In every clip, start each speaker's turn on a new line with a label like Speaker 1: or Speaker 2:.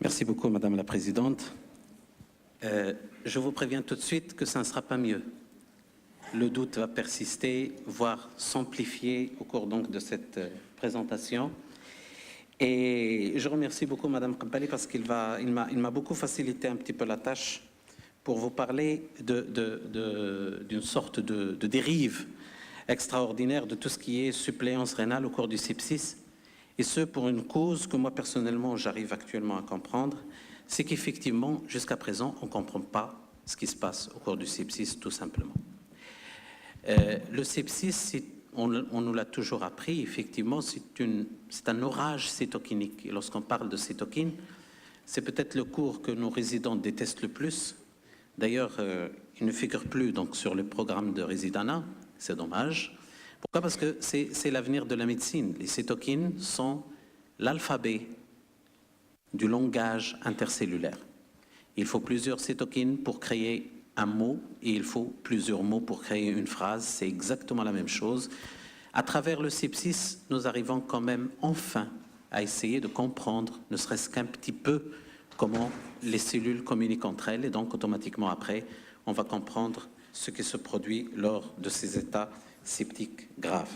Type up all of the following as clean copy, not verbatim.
Speaker 1: Merci beaucoup, Madame la Présidente. Je vous préviens tout de suite que ça ne sera pas mieux. Le doute va persister, voire s'amplifier au cours donc de cette présentation. Et je remercie beaucoup Madame Kabbali parce qu'il m'a beaucoup facilité un petit peu la tâche pour vous parler d'une sorte de dérive extraordinaire de tout ce qui est suppléance rénale au cours du sepsis. Et ce, pour une cause que moi, personnellement, j'arrive actuellement à comprendre, c'est qu'effectivement, jusqu'à présent, on ne comprend pas ce qui se passe au cours du sepsis, tout simplement. Le sepsis, on nous l'a toujours appris, effectivement, c'est un orage cytokinique. Et lorsqu'on parle de cytokine, c'est peut-être le cours que nos résidents détestent le plus. D'ailleurs, il ne figure plus donc, sur le programme de Résidana, c'est dommage. Pourquoi? Parce que c'est l'avenir de la médecine. Les cytokines sont l'alphabet du langage intercellulaire. Il faut plusieurs cytokines pour créer un mot et il faut plusieurs mots pour créer une phrase. C'est exactement la même chose. À travers le sepsis, nous arrivons quand même enfin à essayer de comprendre, ne serait-ce qu'un petit peu, comment les cellules communiquent entre elles et donc automatiquement après, on va comprendre ce qui se produit lors de ces états septique grave.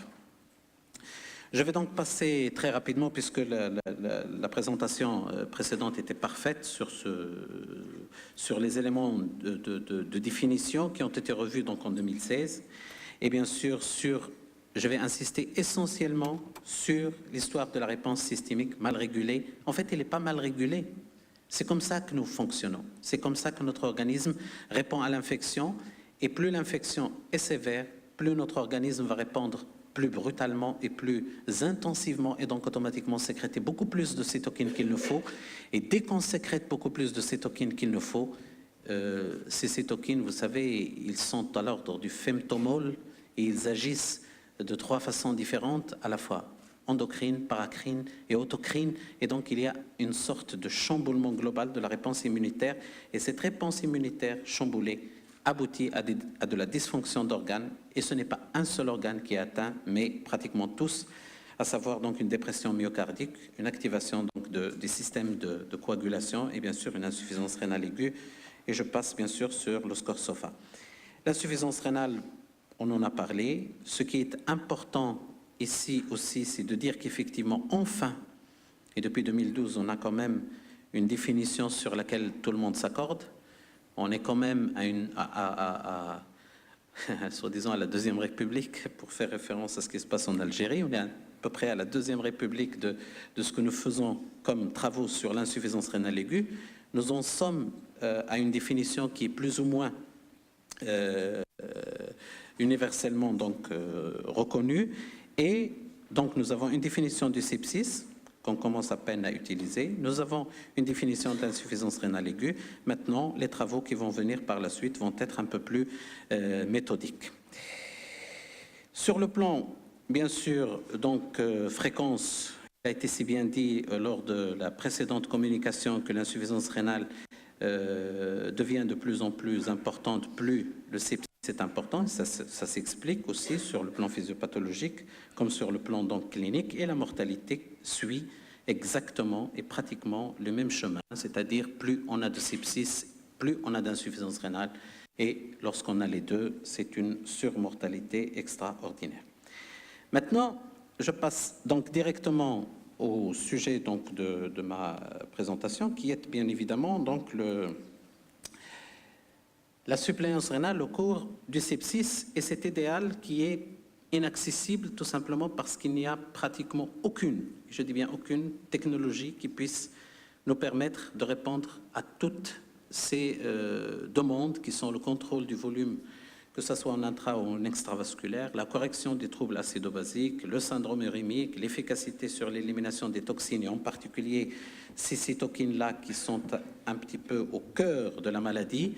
Speaker 1: Je vais donc passer très rapidement, puisque la présentation précédente était parfaite sur les éléments de définition qui ont été revus donc en 2016. Et bien sûr, je vais insister essentiellement sur l'histoire de la réponse systémique mal régulée. En fait, elle n'est pas mal régulée. C'est comme ça que nous fonctionnons. C'est comme ça que notre organisme répond à l'infection. Et plus l'infection est sévère, plus notre organisme va répondre plus brutalement et plus intensivement et donc automatiquement sécréter beaucoup plus de cytokines qu'il ne faut. Et dès qu'on sécrète beaucoup plus de cytokines qu'il ne faut, ces cytokines, vous savez, ils sont à l'ordre du femtomol et ils agissent de 3 façons différentes à la fois: endocrine, paracrine et autocrine. Et donc il y a une sorte de chamboulement global de la réponse immunitaire. Et cette réponse immunitaire chamboulée aboutit à de la dysfonction d'organes, et ce n'est pas un seul organe qui est atteint, mais pratiquement tous, à savoir donc une dépression myocardique, une activation donc des systèmes de coagulation et bien sûr une insuffisance rénale aiguë. Et je passe bien sûr sur le score SOFA. L'insuffisance rénale, on en a parlé. Ce qui est important ici aussi, c'est de dire qu'effectivement, enfin, et depuis 2012, on a quand même une définition sur laquelle tout le monde s'accorde. On est quand même soi-disant à la Deuxième République, pour faire référence à ce qui se passe en Algérie. On est à peu près à la Deuxième République de ce que nous faisons comme travaux sur l'insuffisance rénale aiguë. Nous en sommes à une définition qui est plus ou moins universellement donc, reconnue. Et donc nous avons une définition du sepsis qu'on commence à peine à utiliser. Nous avons une définition d'insuffisance rénale aiguë. Maintenant, les travaux qui vont venir par la suite vont être un peu plus méthodiques. Sur le plan, bien sûr, donc fréquence, il a été si bien dit lors de la précédente communication que l'insuffisance rénale devient de plus en plus importante, plus le sepsis est important. Ça s'explique aussi sur le plan physiopathologique comme sur le plan donc clinique, et la mortalité suit exactement et pratiquement le même chemin, c'est-à-dire plus on a de sepsis, plus on a d'insuffisance rénale, et lorsqu'on a les deux, c'est une surmortalité extraordinaire. Maintenant, je passe donc directement au sujet donc de ma présentation, qui est bien évidemment donc la suppléance rénale au cours du sepsis, et cet idéal qui est inaccessible tout simplement parce qu'il n'y a pratiquement aucune, je dis bien aucune, technologie qui puisse nous permettre de répondre à toutes ces demandes qui sont le contrôle du volume, que ce soit en intra ou en extravasculaire, la correction des troubles acido-basiques, le syndrome urémique, l'efficacité sur l'élimination des toxines, et en particulier ces cytokines-là qui sont un petit peu au cœur de la maladie,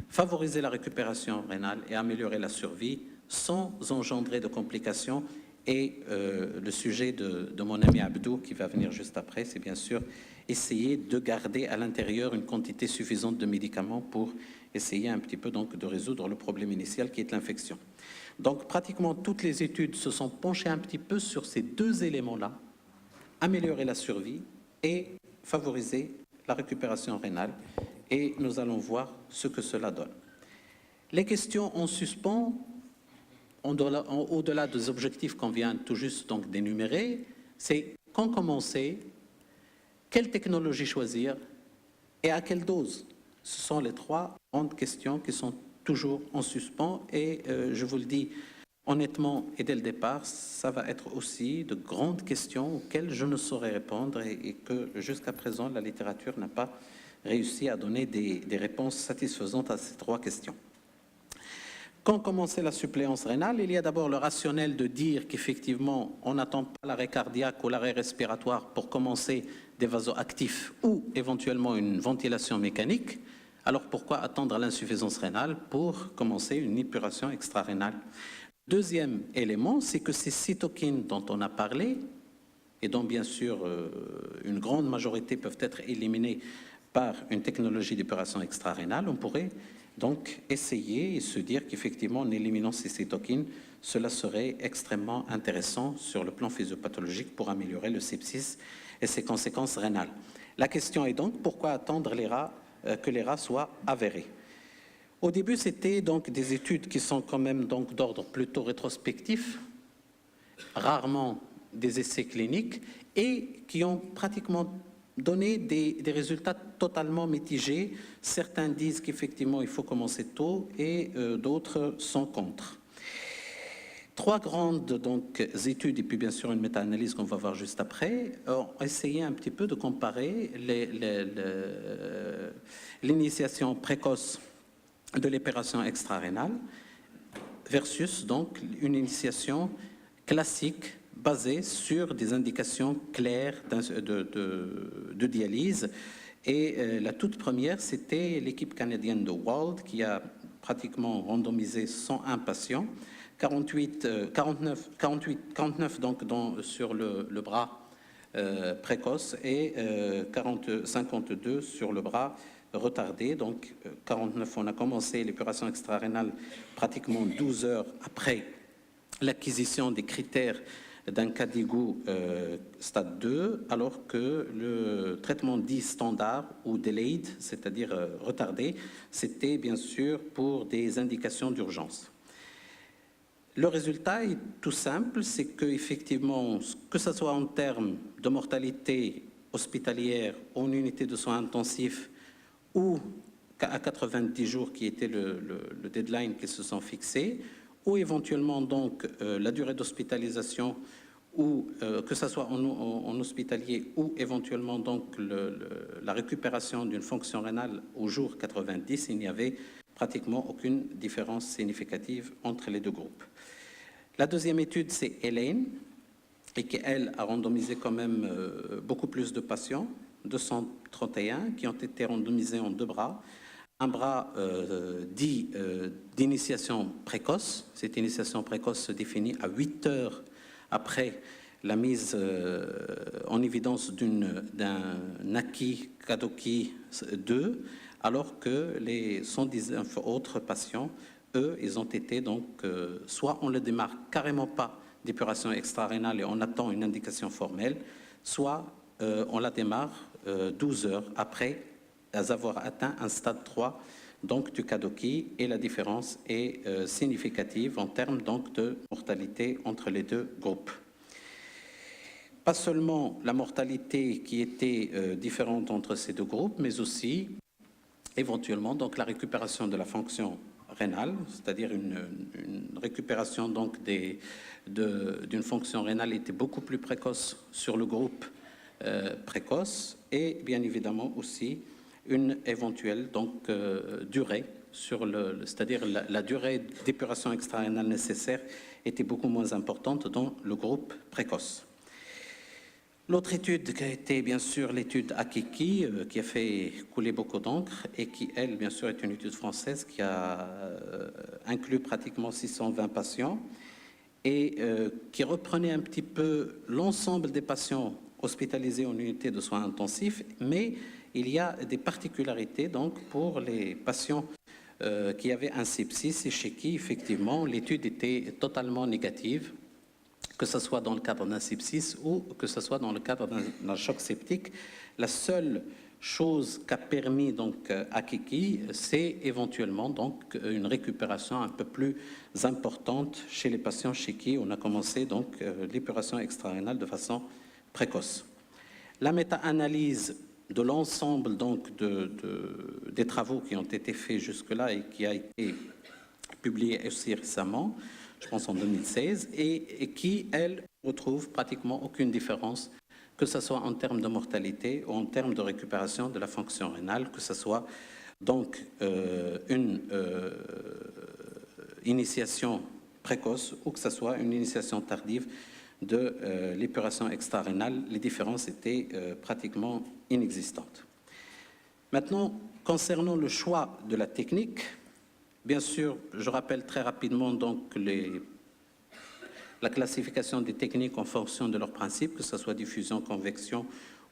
Speaker 1: favoriser la récupération rénale et améliorer la survie sans engendrer de complications. Et le sujet de mon ami Abdou, qui va venir juste après, c'est bien sûr essayer de garder à l'intérieur une quantité suffisante de médicaments pour essayer un petit peu donc de résoudre le problème initial qui est l'infection. Donc pratiquement toutes les études se sont penchées un petit peu sur ces deux éléments-là, améliorer la survie et favoriser la récupération rénale et nous allons voir ce que cela donne. Les questions en suspens, au-delà des objectifs qu'on vient tout juste donc d'énumérer, c'est quand commencer, quelle technologie choisir et à quelle dose. Ce sont les trois grandes questions qui sont toujours en suspens et je vous le dis honnêtement et dès le départ, ça va être aussi de grandes questions auxquelles je ne saurais répondre et que jusqu'à présent la littérature n'a pas réussi à donner des réponses satisfaisantes à ces trois questions. Quand commencer la suppléance rénale, il y a d'abord le rationnel de dire qu'effectivement, on n'attend pas l'arrêt cardiaque ou l'arrêt respiratoire pour commencer des vasoactifs ou éventuellement une ventilation mécanique. Alors pourquoi attendre l'insuffisance rénale pour commencer une épuration extra-rénale? Deuxième élément, c'est que ces cytokines dont on a parlé, et dont bien sûr une grande majorité peuvent être éliminées par une technologie d'épuration extra-rénale, on pourrait donc essayer et se dire qu'effectivement en éliminant ces cytokines, cela serait extrêmement intéressant sur le plan physiopathologique pour améliorer le sepsis et ses conséquences rénales. La question est donc pourquoi attendre que les rats soient avérés? Au début, c'était donc des études qui sont quand même donc d'ordre plutôt rétrospectif, rarement des essais cliniques, et qui ont pratiquement donné des résultats totalement mitigés. Certains disent qu'effectivement, il faut commencer tôt, et d'autres sont contre. Trois grandes donc, études, et puis bien sûr une méta-analyse qu'on va voir juste après, ont essayé un petit peu de comparer l'initiation précoce de l'épuration extra-rénale versus donc une initiation classique basée sur des indications claires de dialyse. Et la toute première, c'était l'équipe canadienne de Wald qui a pratiquement randomisé 101 patients, 49 donc sur le bras précoce et 52 sur le bras retardé. Donc 49, on a commencé l'épuration extra-rénale pratiquement 12 heures après l'acquisition des critères d'un cas d'égout stade 2, alors que le traitement dit standard ou delayed, c'est-à-dire retardé, c'était bien sûr pour des indications d'urgence. Le résultat est tout simple, c'est qu'effectivement, que ce soit en termes de mortalité hospitalière en unité de soins intensifs ou à 90 jours qui était le deadline qu'ils se sont fixés, ou éventuellement donc la durée d'hospitalisation, ou que ce soit en hospitalier, ou éventuellement donc la récupération d'une fonction rénale au jour 90, il n'y avait pratiquement aucune différence significative entre les deux groupes. La deuxième étude, c'est Elaine, et qui, elle, a randomisé quand même beaucoup plus de patients, 231, qui ont été randomisés en deux bras. Un bras dit d'initiation précoce. Cette initiation précoce se définit à 8 heures après la mise en évidence d'un acquis Kadoki 2, alors que les 119 autres patients, eux, ils ont été donc, soit on ne démarre carrément pas d'épuration extra-rénale et on attend une indication formelle, soit on la démarre 12 heures après avoir atteint un stade 3 donc, du Kadoki, et la différence est significative en termes donc, de mortalité entre les deux groupes. Pas seulement la mortalité qui était différente entre ces deux groupes, mais aussi éventuellement donc, la récupération de la fonction rénale, c'est-à-dire une récupération donc d'une fonction rénale était beaucoup plus précoce sur le groupe précoce, et bien évidemment aussi une éventuelle donc, durée sur c'est-à-dire la durée d'épuration extra-rénale nécessaire était beaucoup moins importante dans le groupe précoce. L'autre étude qui a été bien sûr l'étude Akiki, qui a fait couler beaucoup d'encre et qui, elle, bien sûr, est une étude française qui a inclus pratiquement 620 patients et qui reprenait un petit peu l'ensemble des patients hospitalisés en unité de soins intensifs, mais il y a des particularités donc, pour les patients qui avaient un sepsis et chez qui, effectivement, l'étude était totalement négative, que ce soit dans le cadre d'un sepsis ou que ce soit dans le cadre d'un choc septique. La seule chose qu'a permis donc à Kiki, c'est éventuellement donc une récupération un peu plus importante chez les patients chez qui on a commencé donc l'épuration extra-rénale de façon précoce. La méta-analyse de l'ensemble donc des travaux qui ont été faits jusque-là et qui a été publié aussi récemment, je pense en 2016, et qui, elle, ne retrouve pratiquement aucune différence, que ce soit en termes de mortalité ou en termes de récupération de la fonction rénale, que ce soit donc une initiation précoce ou que ce soit une initiation tardive de l'épuration extra-rénale. Les différences étaient pratiquement inexistantes. Maintenant, concernant le choix de la technique, bien sûr, je rappelle très rapidement donc la classification des techniques en fonction de leurs principes, que ce soit diffusion, convection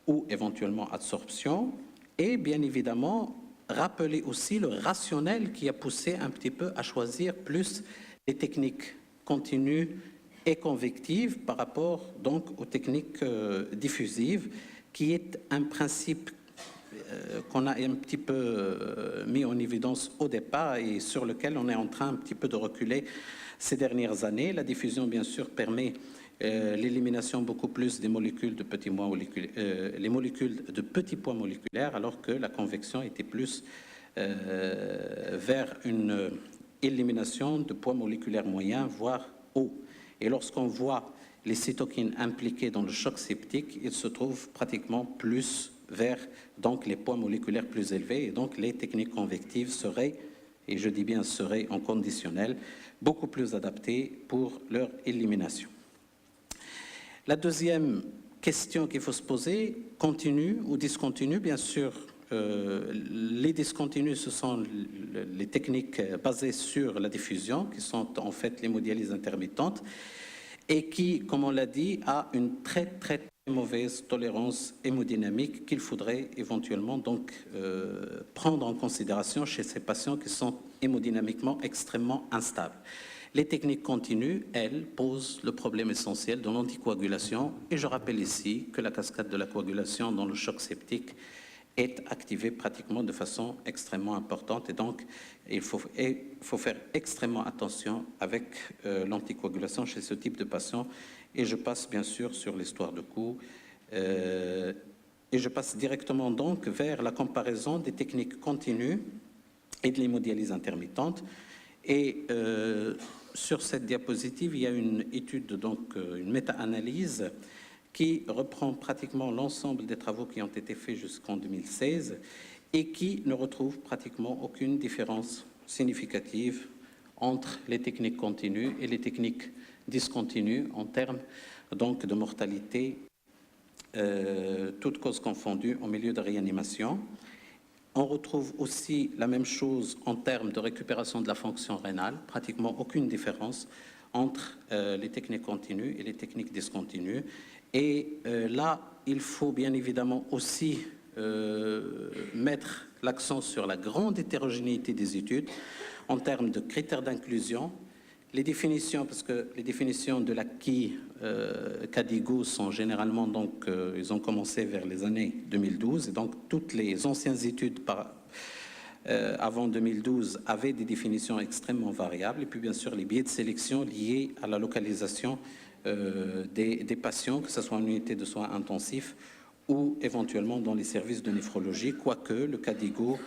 Speaker 1: ou éventuellement absorption, et bien évidemment, rappeler aussi le rationnel qui a poussé un petit peu à choisir plus les techniques continues et convectives par rapport donc aux techniques diffusives, qui est un principe qu'on a un petit peu mis en évidence au départ et sur lequel on est en train un petit peu de reculer ces dernières années. La diffusion, bien sûr, permet l'élimination beaucoup plus des molécules de petits poids moléculaires, les molécules de petits poids moléculaires, alors que la convection était plus vers une élimination de poids moléculaires moyens, voire hauts. Et lorsqu'on voit les cytokines impliquées dans le choc septique, ils se trouvent pratiquement plus vers donc les poids moléculaires plus élevés, et donc les techniques convectives seraient, et je dis bien seraient en conditionnel, beaucoup plus adaptées pour leur élimination. La deuxième question qu'il faut se poser, continue ou discontinue, bien sûr, les discontinues, ce sont les techniques basées sur la diffusion, qui sont en fait l'hémodialyse intermittente, et qui, comme on l'a dit, a une très mauvaise tolérance hémodynamique qu'il faudrait éventuellement donc prendre en considération chez ces patients qui sont hémodynamiquement extrêmement instables. Les techniques continues, elles, posent le problème essentiel de l'anticoagulation, et je rappelle ici que la cascade de la coagulation dans le choc septique est activée pratiquement de façon extrêmement importante, et donc il faut faire extrêmement attention avec l'anticoagulation chez ce type de patients. Et je passe bien sûr sur l'histoire de coût et je passe directement donc vers la comparaison des techniques continues et de l'hémodialyse intermittente. Et sur cette diapositive, il y a une étude, donc une méta-analyse qui reprend pratiquement l'ensemble des travaux qui ont été faits jusqu'en 2016 et qui ne retrouve pratiquement aucune différence significative entre les techniques continues et les techniques discontinues en termes donc de mortalité, toutes causes confondues en milieu de réanimation. On retrouve aussi la même chose en termes de récupération de la fonction rénale, pratiquement aucune différence entre les techniques continues et les techniques discontinues. Et là, il faut bien évidemment aussi mettre l'accent sur la grande hétérogénéité des études en termes de critères d'inclusion. Les définitions, parce que les définitions de l'acquis CADIGO sont généralement, donc, ils ont commencé vers les années 2012, et donc toutes les anciennes études avant 2012 avaient des définitions extrêmement variables, et puis bien sûr les biais de sélection liés à la localisation des patients, que ce soit en unité de soins intensifs ou éventuellement dans les services de néphrologie, quoique le CADIGO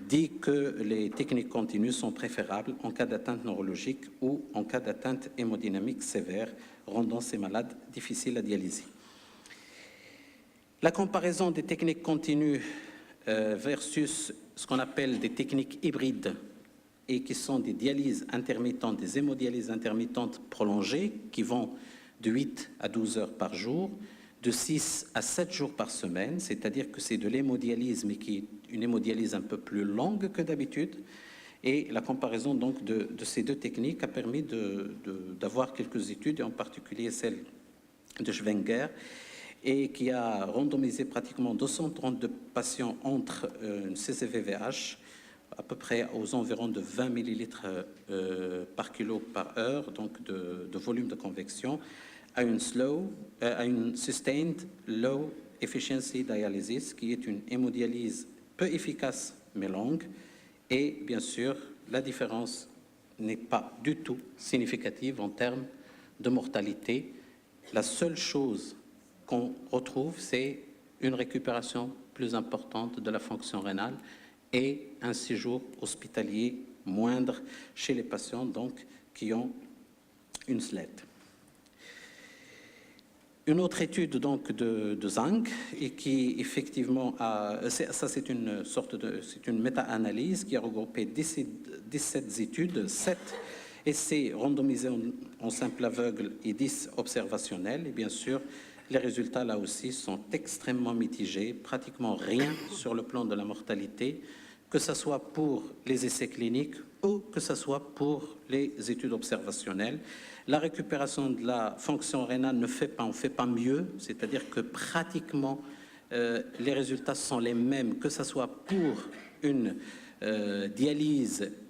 Speaker 1: dit que les techniques continues sont préférables en cas d'atteinte neurologique ou en cas d'atteinte hémodynamique sévère, rendant ces malades difficiles à dialyser. La comparaison des techniques continues versus ce qu'on appelle des techniques hybrides et qui sont des dialyses intermittentes, des hémodialyses intermittentes prolongées qui vont de 8 à 12 heures par jour, de 6 à 7 jours par semaine, c'est-à-dire que c'est de l'hémodialyse, mais qui est une hémodialyse un peu plus longue que d'habitude. Et la comparaison donc de ces deux techniques a permis d'avoir quelques études, et en particulier celle de Schwenger, et qui a randomisé pratiquement 232 patients entre une CCVVH, à peu près aux environs de 20 millilitres par kilo par heure, donc de volume de convection, à une sustained low efficiency dialysis, qui est une hémodialyse peu efficace mais longue. Et bien sûr, la différence n'est pas du tout significative en termes de mortalité. La seule chose qu'on retrouve, c'est une récupération plus importante de la fonction rénale et un séjour hospitalier moindre chez les patients donc, qui ont une SLED. Une autre étude donc de Zhang et qui effectivement c'est une méta-analyse qui a regroupé 17 études, 7 essais randomisés en simple aveugle et 10 observationnels. Et bien sûr, les résultats là aussi sont extrêmement mitigés, pratiquement rien sur le plan de la mortalité, que ce soit pour les essais cliniques ou que ce soit pour les études observationnelles. La récupération de la fonction rénale on ne fait pas mieux, c'est-à-dire que pratiquement les résultats sont les mêmes, que ce soit pour une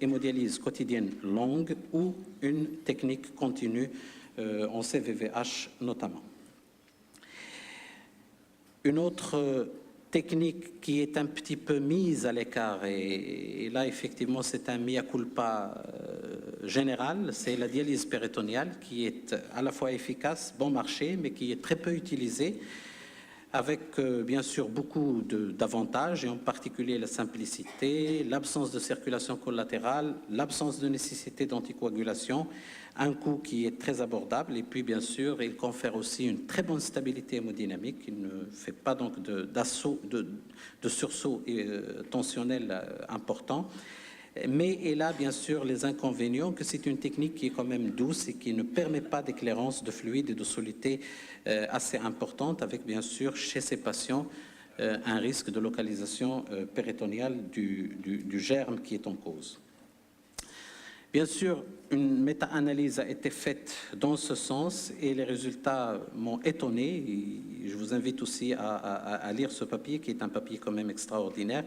Speaker 1: hémodialyse quotidienne longue ou une technique continue en CVVH notamment. Une autre technique qui est un petit peu mise à l'écart, et là effectivement c'est un mea culpa général, c'est la dialyse péritonéale qui est à la fois efficace, bon marché, mais qui est très peu utilisée, avec bien sûr beaucoup d'avantages, et en particulier la simplicité, l'absence de circulation collatérale, l'absence de nécessité d'anticoagulation, un coût qui est très abordable, et puis bien sûr il confère aussi une très bonne stabilité hémodynamique, il ne fait pas donc de sursaut tensionnel important. Mais il a bien sûr les inconvénients que c'est une technique qui est quand même douce et qui ne permet pas d'éclairance de fluide et de soluté assez importante, avec bien sûr chez ces patients un risque de localisation péritonéale du germe qui est en cause. Bien sûr, une méta-analyse a été faite dans ce sens et les résultats m'ont étonné. Et je vous invite aussi à lire ce papier qui est un papier quand même extraordinaire.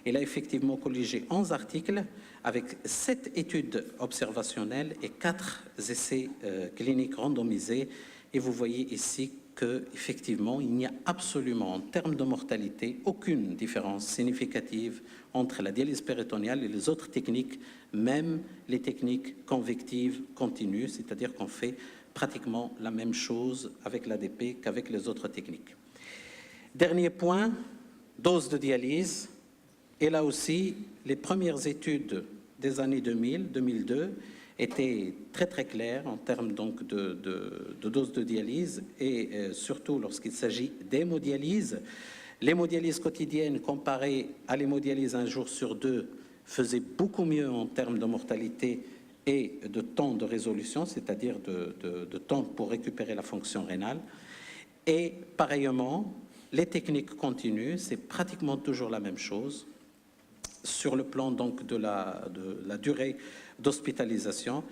Speaker 1: Il a effectivement colligé 11 articles avec 7 études observationnelles et 4 essais cliniques randomisés. Et vous voyez ici qu'effectivement, il n'y a absolument, en termes de mortalité, aucune différence significative entre la dialyse péritonéale et les autres techniques, même les techniques convectives continues, c'est-à-dire qu'on fait pratiquement la même chose avec l'ADP qu'avec les autres techniques. Dernier point, dose de dialyse. Et là aussi, les premières études des années 2000-2002 étaient très très claires en termes donc de dose de dialyse et surtout lorsqu'il s'agit d'hémodialyse. L'hémodialyse quotidienne comparée à l'hémodialyse un jour sur deux faisait beaucoup mieux en termes de mortalité et de temps de résolution, c'est-à-dire de temps pour récupérer la fonction rénale. Et pareillement, les techniques continues, c'est pratiquement toujours la même chose. Sur le plan donc de la durée d'hospitalisation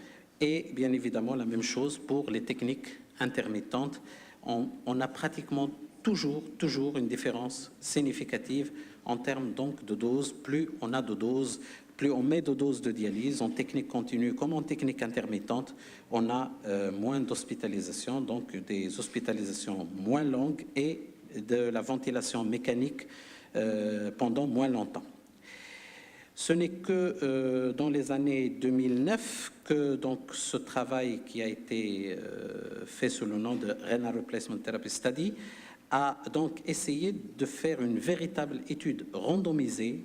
Speaker 1: et bien évidemment la même chose pour les techniques intermittentes. On a pratiquement toujours une différence significative en termes donc de doses. Plus on a de doses, plus on met de doses de dialyse en technique continue comme en technique intermittente, on a moins d'hospitalisation, donc des hospitalisations moins longues et de la ventilation mécanique pendant moins longtemps. Ce n'est que dans les années 2009 que donc, ce travail qui a été fait sous le nom de Renal Replacement Therapy Study a donc essayé de faire une véritable étude randomisée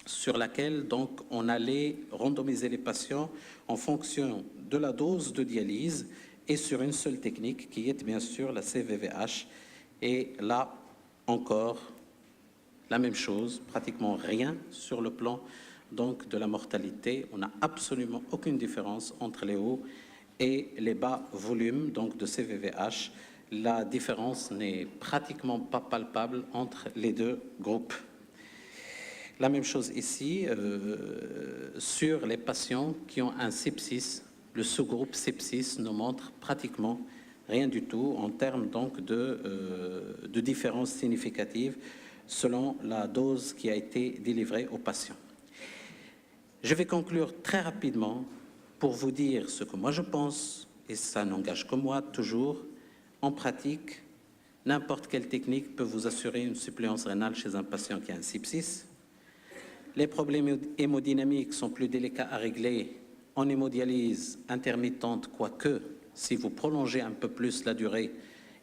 Speaker 1: sur laquelle donc, on allait randomiser les patients en fonction de la dose de dialyse et sur une seule technique qui est bien sûr la CVVH. Et là encore, la même chose, pratiquement rien sur le plan donc, de la mortalité. On n'a absolument aucune différence entre les hauts et les bas volumes donc, de CVVH. La différence n'est pratiquement pas palpable entre les deux groupes. La même chose ici sur les patients qui ont un sepsis. Le sous-groupe sepsis ne montre pratiquement rien du tout en termes donc, de différence significative selon la dose qui a été délivrée aux patients. Je vais conclure très rapidement pour vous dire ce que moi je pense, et ça n'engage que moi toujours, en pratique, N'importe quelle technique peut vous assurer une suppléance rénale chez un patient qui a un sepsis. Les problèmes hémodynamiques sont plus délicats à régler en hémodialyse intermittente, quoique si vous prolongez un peu plus la durée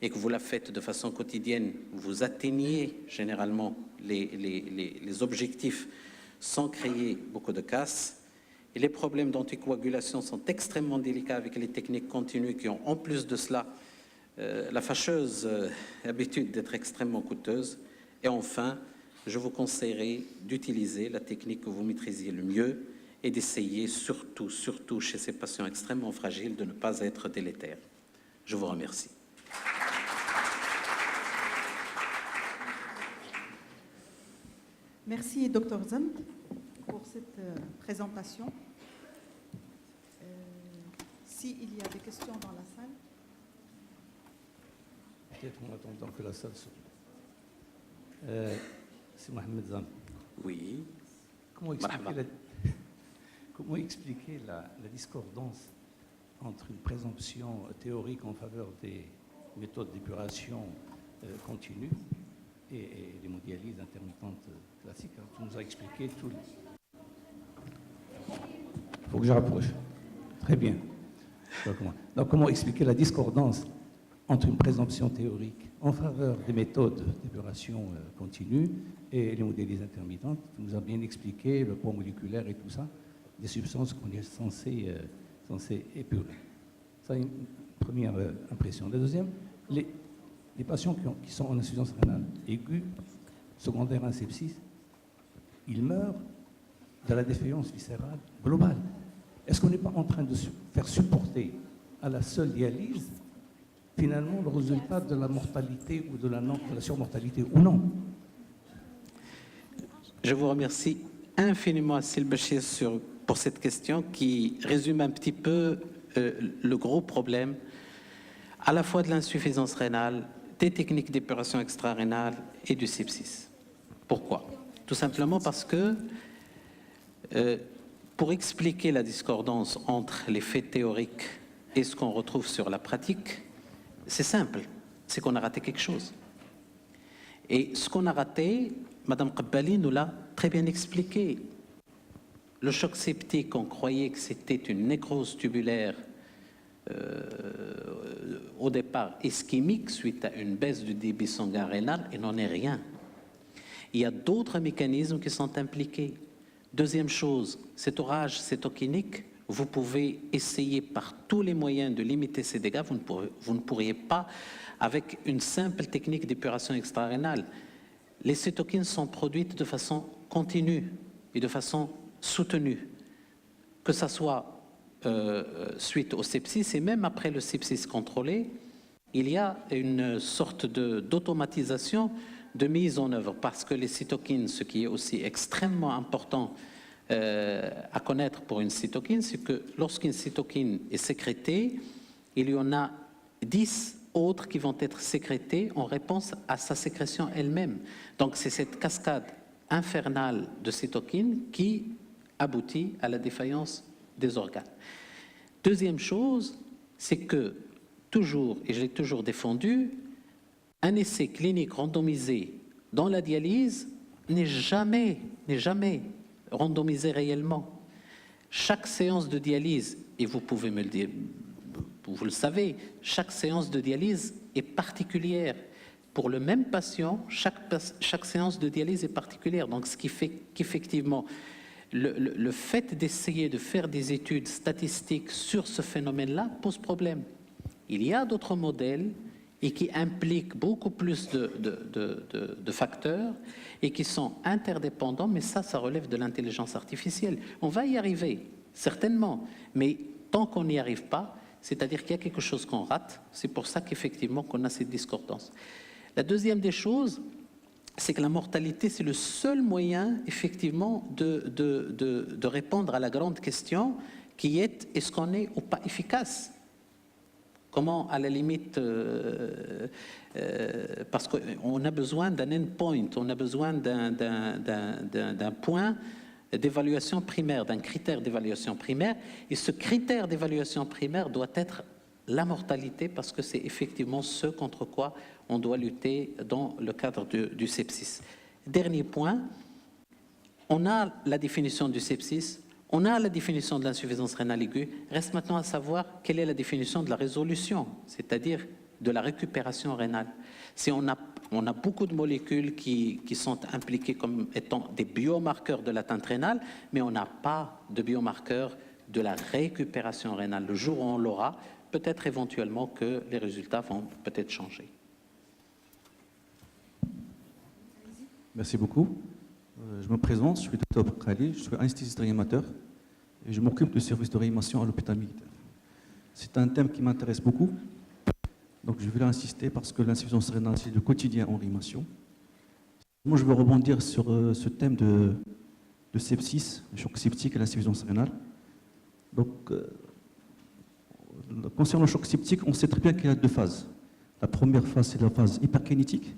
Speaker 1: et que vous la faites de façon quotidienne, vous atteignez généralement les objectifs sans créer beaucoup de casse. Et les problèmes d'anticoagulation sont extrêmement délicats avec les techniques continues qui ont en plus de cela la fâcheuse habitude d'être extrêmement coûteuse. Et enfin, je vous conseillerais d'utiliser la technique que vous maîtrisiez le mieux et d'essayer surtout chez ces patients extrêmement fragiles de ne pas être délétère. Je vous remercie.
Speaker 2: Merci, Dr Zand, pour cette présentation. S'il y a des questions dans la salle.
Speaker 3: Peut-être en attendant que la salle s'ouvre. C'est Mohamed Zand.
Speaker 1: Oui.
Speaker 3: Comment expliquer la discordance entre une présomption théorique en faveur des méthodes d'épuration continue et l'hémodialyse intermittente classique? Tu nous as expliqué tout. Il faut que je rapproche. Très bien. Donc, comment expliquer la discordance entre une présomption théorique en faveur des méthodes d'épuration continue et l'hémodialyse intermittente? Tu nous as bien expliqué le poids moléculaire et tout ça, des substances qu'on est censé épurer. Ça, une première impression. La deuxième, les patients qui sont en insuffisance rénale aiguë, secondaire à un sepsis, ils meurent de la défaillance viscérale globale. Est-ce qu'on n'est pas en train de faire supporter à la seule dialyse, finalement, le résultat de la mortalité ou de la surmortalité ou non?
Speaker 1: Je vous remercie infiniment, Assil Bachir, pour cette question qui résume un petit peu le gros problème à la fois de l'insuffisance rénale, des techniques d'épuration extra-rénale et du sepsis. Pourquoi? Tout simplement parce que pour expliquer la discordance entre les faits théoriques et ce qu'on retrouve sur la pratique, c'est simple, c'est qu'on a raté quelque chose. Et ce qu'on a raté, Madame Qabbali nous l'a très bien expliqué. Le choc septique, on croyait que c'était une nécrose tubulaire au départ ischémique suite à une baisse du débit sanguin rénal, et n'en est rien. Il y a d'autres mécanismes qui sont impliqués. Deuxième chose, cet orage cytokinique, vous pouvez essayer par tous les moyens de limiter ces dégâts, vous ne pourriez pas avec une simple technique d'épuration extra-rénale. Les cytokines sont produites de façon continue et de façon soutenue, que ce soit suite au sepsis et même après le sepsis contrôlé, il y a une sorte d'automatisation de mise en œuvre parce que les cytokines, ce qui est aussi extrêmement important à connaître pour une cytokine, c'est que lorsqu'une cytokine est sécrétée, il y en a 10 autres qui vont être sécrétées en réponse à sa sécrétion elle-même. Donc c'est cette cascade infernale de cytokines qui aboutit à la défaillance des organes. Deuxième chose, c'est que toujours, et je l'ai toujours défendu, un essai clinique randomisé dans la dialyse n'est jamais randomisé réellement. Chaque séance de dialyse, et vous pouvez me le dire, vous le savez, chaque séance de dialyse est particulière. Pour le même patient, chaque séance de dialyse est particulière. Donc, ce qui fait qu'effectivement, le fait d'essayer de faire des études statistiques sur ce phénomène-là pose problème. Il y a d'autres modèles et qui impliquent beaucoup plus de facteurs et qui sont interdépendants, mais ça relève de l'intelligence artificielle. On va y arriver, certainement, mais tant qu'on n'y arrive pas, c'est-à-dire qu'il y a quelque chose qu'on rate, c'est pour ça qu'effectivement qu'on a cette discordance. La deuxième des choses, c'est que la mortalité, c'est le seul moyen, effectivement, de répondre à la grande question qui est-ce qu'on est ou pas efficace? Comment, à la limite, parce qu'on a besoin d'un endpoint, on a besoin d'un point d'évaluation primaire, d'un critère d'évaluation primaire, et ce critère d'évaluation primaire doit être la mortalité, parce que c'est effectivement ce contre quoi on doit lutter dans le cadre du sepsis. Dernier point, on a la définition du sepsis, on a la définition de l'insuffisance rénale aiguë, reste maintenant à savoir quelle est la définition de la résolution, c'est-à-dire de la récupération rénale. Si on a beaucoup de molécules qui sont impliquées comme étant des biomarqueurs de l'atteinte rénale, mais on n'a pas de biomarqueurs de la récupération rénale. Le jour où on l'aura, peut-être éventuellement que les résultats vont peut-être changer.
Speaker 4: Merci beaucoup. Je me présente, je suis Dr Khali, je suis anesthésiste réanimateur et je m'occupe du service de réanimation à l'hôpital militaire. C'est un thème qui m'intéresse beaucoup, donc je vais insister parce que l'insuffisance rénale, c'est le quotidien en réanimation. Moi, je veux rebondir sur ce thème de sepsis, le choc septique et l'insuffisance rénale. Donc, concernant le choc septique, on sait très bien qu'il y a deux phases. La première phase, c'est la phase hyperkinétique,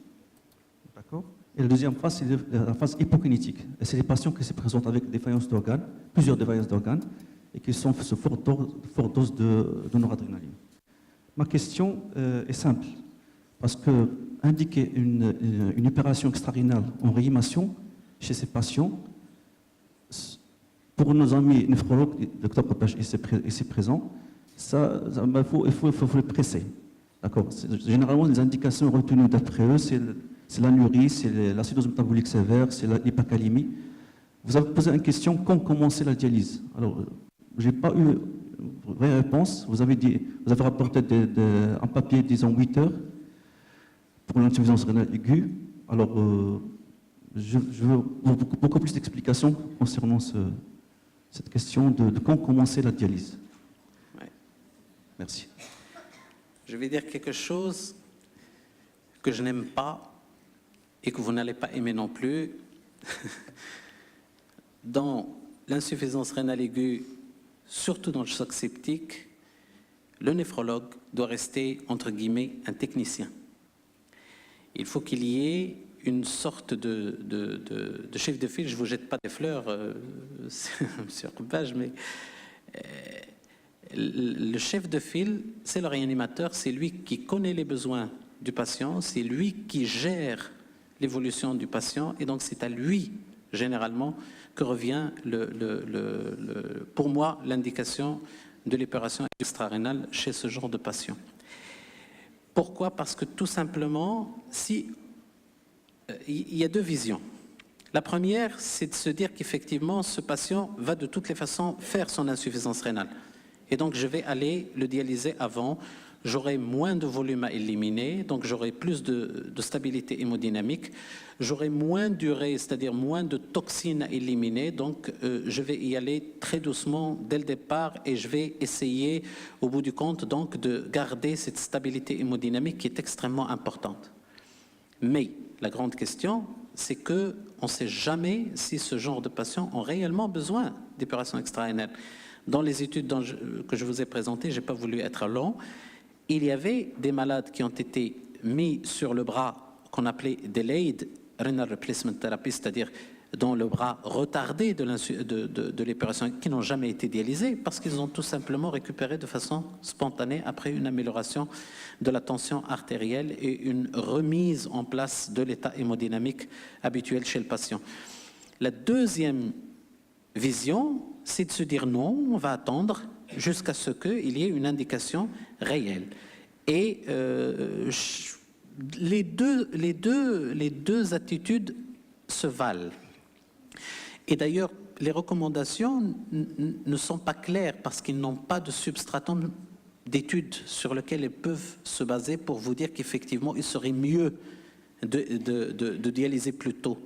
Speaker 4: d'accord ? Et la deuxième phase, c'est la phase hypokinétique. Et c'est les patients qui se présentent avec défaillance d'organes, plusieurs défaillances d'organes, et qui sont sous forte dose de noradrénaline. Ma question est simple, parce que indiquer une opération extra-rénale en réanimation chez ces patients, pour nos amis néphrologues, le Dr Potash ici présent, il faut le presser. D'accord. Généralement, les indications retenues d'après eux, c'est l'anurie, c'est l'acidose métabolique sévère, c'est l'hypercalémie. Vous avez posé une question, quand commencer la dialyse? Alors, je n'ai pas eu une vraie réponse. Vous avez rapporté un papier disant 8 heures pour l'insuffisance rénale aiguë. Alors, je veux beaucoup plus d'explications concernant cette question de quand commencer la dialyse.
Speaker 1: Ouais.
Speaker 4: Merci.
Speaker 1: Je vais dire quelque chose que je n'aime pas et que vous n'allez pas aimer non plus. Dans l'insuffisance rénale aiguë, surtout dans le choc septique, le néphrologue doit rester, entre guillemets, un technicien. Il faut qu'il y ait une sorte de chef de file. Je ne vous jette pas des fleurs, monsieur Koupage, mais le chef de file, c'est le réanimateur, c'est lui qui connaît les besoins du patient, c'est lui qui gère l'évolution du patient, et donc c'est à lui, généralement, que revient, pour moi, l'indication de l'opération extra-rénale chez ce genre de patient. Pourquoi? Parce que tout simplement, il y a deux visions. La première, c'est de se dire qu'effectivement, ce patient va de toutes les façons faire son insuffisance rénale. Et donc, je vais aller le dialyser avant. J'aurai moins de volume à éliminer, donc j'aurai plus de stabilité hémodynamique. J'aurai moins de durée, c'est-à-dire moins de toxines à éliminer. Donc, je vais y aller très doucement dès le départ et je vais essayer, au bout du compte, donc, de garder cette stabilité hémodynamique qui est extrêmement importante. Mais la grande question, c'est qu'on ne sait jamais si ce genre de patients ont réellement besoin d'épuration extra-rénale. Dans les études que je vous ai présentées, je n'ai pas voulu être long, il y avait des malades qui ont été mis sur le bras qu'on appelait delayed renal replacement therapy, c'est-à-dire dans le bras retardé de l'épuration, qui n'ont jamais été dialysés parce qu'ils ont tout simplement récupéré de façon spontanée après une amélioration de la tension artérielle et une remise en place de l'état hémodynamique habituel chez le patient. La deuxième vision, c'est de se dire non, on va attendre jusqu'à ce qu'il y ait une indication réelle. Et les deux attitudes se valent. Et d'ailleurs, les recommandations ne sont pas claires parce qu'ils n'ont pas de substratum d'études sur lequel ils peuvent se baser pour vous dire qu'effectivement, il serait mieux de dialyser plus tôt.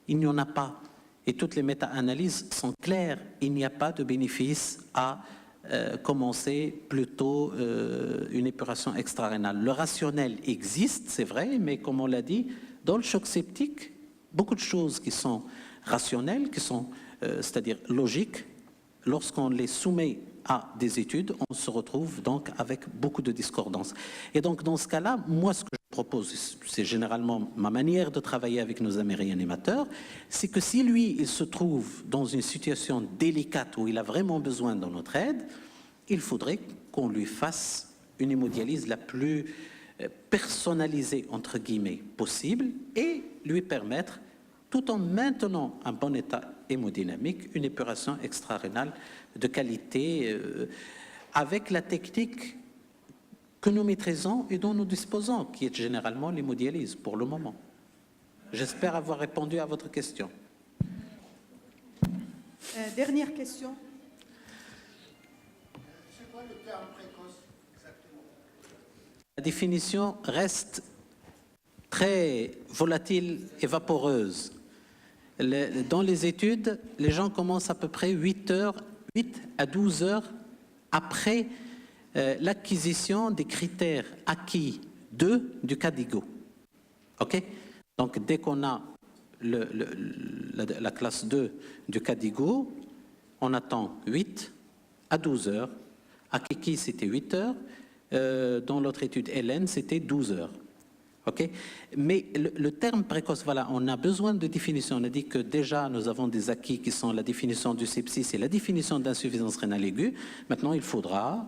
Speaker 1: Il n'y en a pas. Et toutes les méta-analyses sont claires. Il n'y a pas de bénéfice à commencer plus tôt une épuration extra-rénale. Le rationnel existe, c'est vrai, mais comme on l'a dit, dans le choc septique, beaucoup de choses qui sont rationnelles, qui sont, c'est-à-dire logiques, lorsqu'on les soumet à des études, on se retrouve donc avec beaucoup de discordances. Et donc dans ce cas-là, moi ce que je propose, c'est généralement ma manière de travailler avec nos amis réanimateurs, c'est que si lui, il se trouve dans une situation délicate où il a vraiment besoin de notre aide, il faudrait qu'on lui fasse une hémodialyse la plus personnalisée, entre guillemets, possible, et lui permettre, tout en maintenant un bon état hémodynamique, une épuration extra-rénale de qualité, avec la technique que nous maîtrisons et dont nous disposons, qui est généralement l'hémodialyse pour le moment. J'espère avoir répondu à votre question.
Speaker 2: Dernière question.
Speaker 5: C'est quoi le terme précoce exactement?
Speaker 1: La définition reste très volatile et vaporeuse. Dans les études, les gens commencent à peu près 8 à 12 heures après l'acquisition des critères acquis du CADIGO. OK? Donc, dès qu'on a la classe 2 du CADIGO, on attend 8 à 12 heures. À Kiki, c'était 8 heures. Dans l'autre étude, Hélène, c'était 12 heures. OK? Mais le terme précoce, voilà, on a besoin de définition. On a dit que déjà, nous avons des acquis qui sont la définition du sepsis et la définition d'insuffisance rénale aiguë. Maintenant, il faudra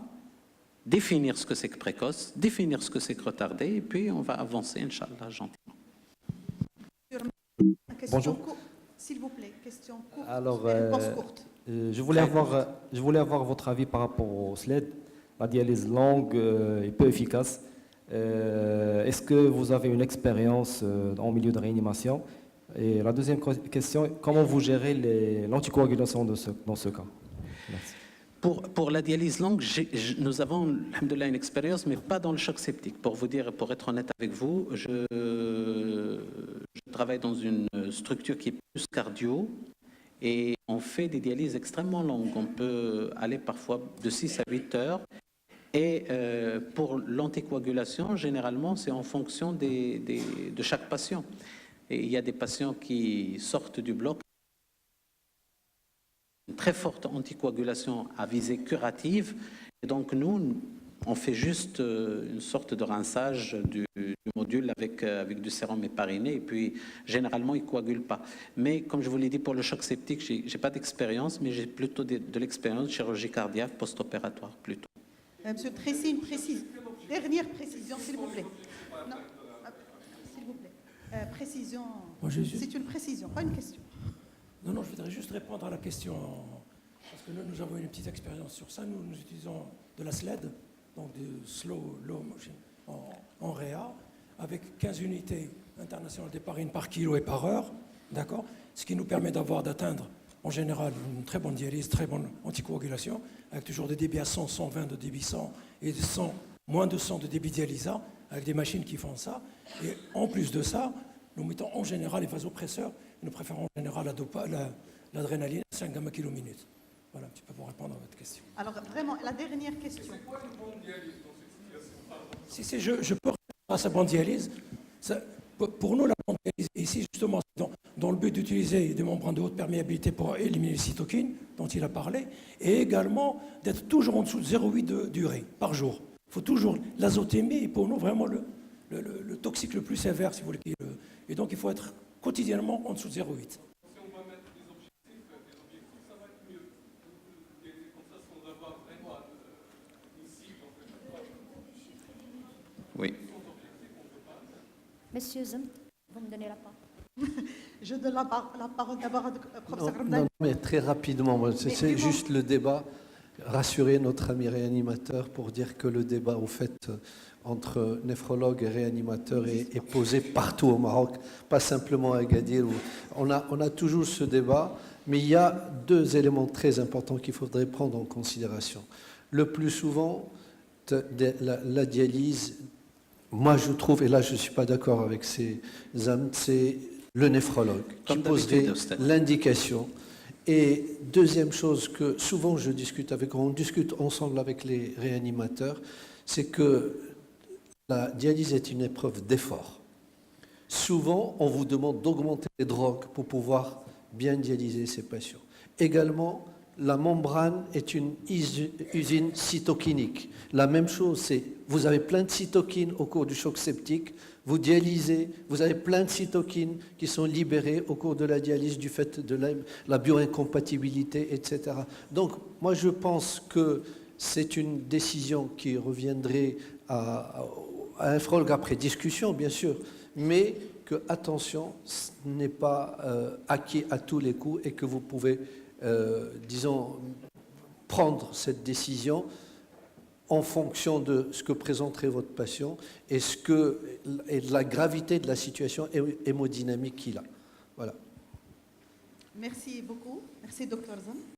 Speaker 1: définir ce que c'est que précoce, définir ce que c'est que retardé, et puis on va avancer, Inch'Allah, gentiment.
Speaker 2: Bonjour. S'il vous plaît, question courte.
Speaker 6: Alors,
Speaker 2: réponse courte.
Speaker 6: je voulais avoir votre avis par rapport au SLED, la dialyse longue et peu efficace. Est-ce que vous avez une expérience en milieu de réanimation? Et la deuxième question, comment vous gérez l'anticoagulation dans ce cas? Merci.
Speaker 1: Pour la dialyse longue, nous avons, alhamdoulilah, une expérience, mais pas dans le choc septique. Pour vous dire, pour être honnête avec vous, je travaille dans une structure qui est plus cardio et on fait des dialyses extrêmement longues. On peut aller parfois de 6 à 8 heures. Et pour l'anticoagulation, généralement, c'est en fonction de chaque patient. Et il y a des patients qui sortent du bloc. Une très forte anticoagulation à visée curative. Et donc, nous, on fait juste une sorte de rinçage du module avec du sérum hépariné. Et puis, généralement, il ne coagule pas. Mais, comme je vous l'ai dit, pour le choc septique, je n'ai pas d'expérience, mais j'ai plutôt de l'expérience de chirurgie cardiaque post-opératoire, plutôt.
Speaker 2: Monsieur Tracy, une dernière précision, s'il vous plaît. Non, s'il vous plaît. Précision. C'est une précision, pas une question.
Speaker 7: Non, je voudrais juste répondre à la question, parce que nous avons une petite expérience sur ça. Nous utilisons de la SLED, donc de Slow Low Motion, en réa, avec 15 unités internationales d'héparine par kilo et par heure, d'accord? Ce qui nous permet d'atteindre, en général, une très bonne dialyse, très bonne anticoagulation, avec toujours des débits à 100, 120 de débit 100 et moins de 100 de débit dialysat, avec des machines qui font ça. Et en plus de ça, nous mettons en général les vasopresseurs. Nous préférons en général l'adrénaline à 5 gamma kilo minute. Voilà un petit peu pour répondre à votre question.
Speaker 2: Alors, vraiment, la dernière question.
Speaker 7: C'est quoi une bonne dialyse dans cette situation? Je peux répondre à sa bonne dialyse. Pour nous, la bonne dialyse, ici, justement, dans le but d'utiliser des membranes de haute perméabilité pour éliminer les cytokines, dont il a parlé, et également d'être toujours en dessous de 0,8 de durée par jour. Il faut toujours l'azotémie, est pour nous vraiment le toxique le plus sévère, si vous voulez. Et donc, il faut être quotidiennement en dessous de 0,8.
Speaker 5: Si on va mettre des objectifs, ça va être mieux. Comme ça, on va avoir vraiment une cible.
Speaker 1: Oui.
Speaker 8: Monsieur Zem, vous me donnez la parole.
Speaker 2: Je donne la parole d'abord au professeur
Speaker 9: Non,
Speaker 2: Ramdan.
Speaker 9: mais très rapidement, c'est juste le débat. Rassurer notre ami réanimateur pour dire que le débat, au fait, entre néphrologue et réanimateur est posé partout au Maroc, pas simplement à Agadir. On a toujours ce débat, mais il y a deux éléments très importants qu'il faudrait prendre en considération. Le plus souvent, la dialyse, moi je trouve, et là je ne suis pas d'accord avec ces âmes, c'est le néphrologue qui poserait l'indication. Et deuxième chose que souvent on discute ensemble avec les réanimateurs, c'est que la dialyse est une épreuve d'effort. Souvent, on vous demande d'augmenter les drogues pour pouvoir bien dialyser ces patients. Également, la membrane est une usine cytokinique. La même chose, c'est vous avez plein de cytokines au cours du choc septique, vous dialysez, vous avez plein de cytokines qui sont libérées au cours de la dialyse du fait de la bioincompatibilité, etc. Donc, moi, je pense que c'est une décision qui reviendrait à un néphrologue après discussion, bien sûr, mais que, attention, ce n'est pas acquis à tous les coups et que vous pouvez, disons, prendre cette décision en fonction de ce que présenterait votre patient et de la gravité de la situation hémodynamique qu'il a. Voilà.
Speaker 2: Merci beaucoup. Merci, Dr Zan.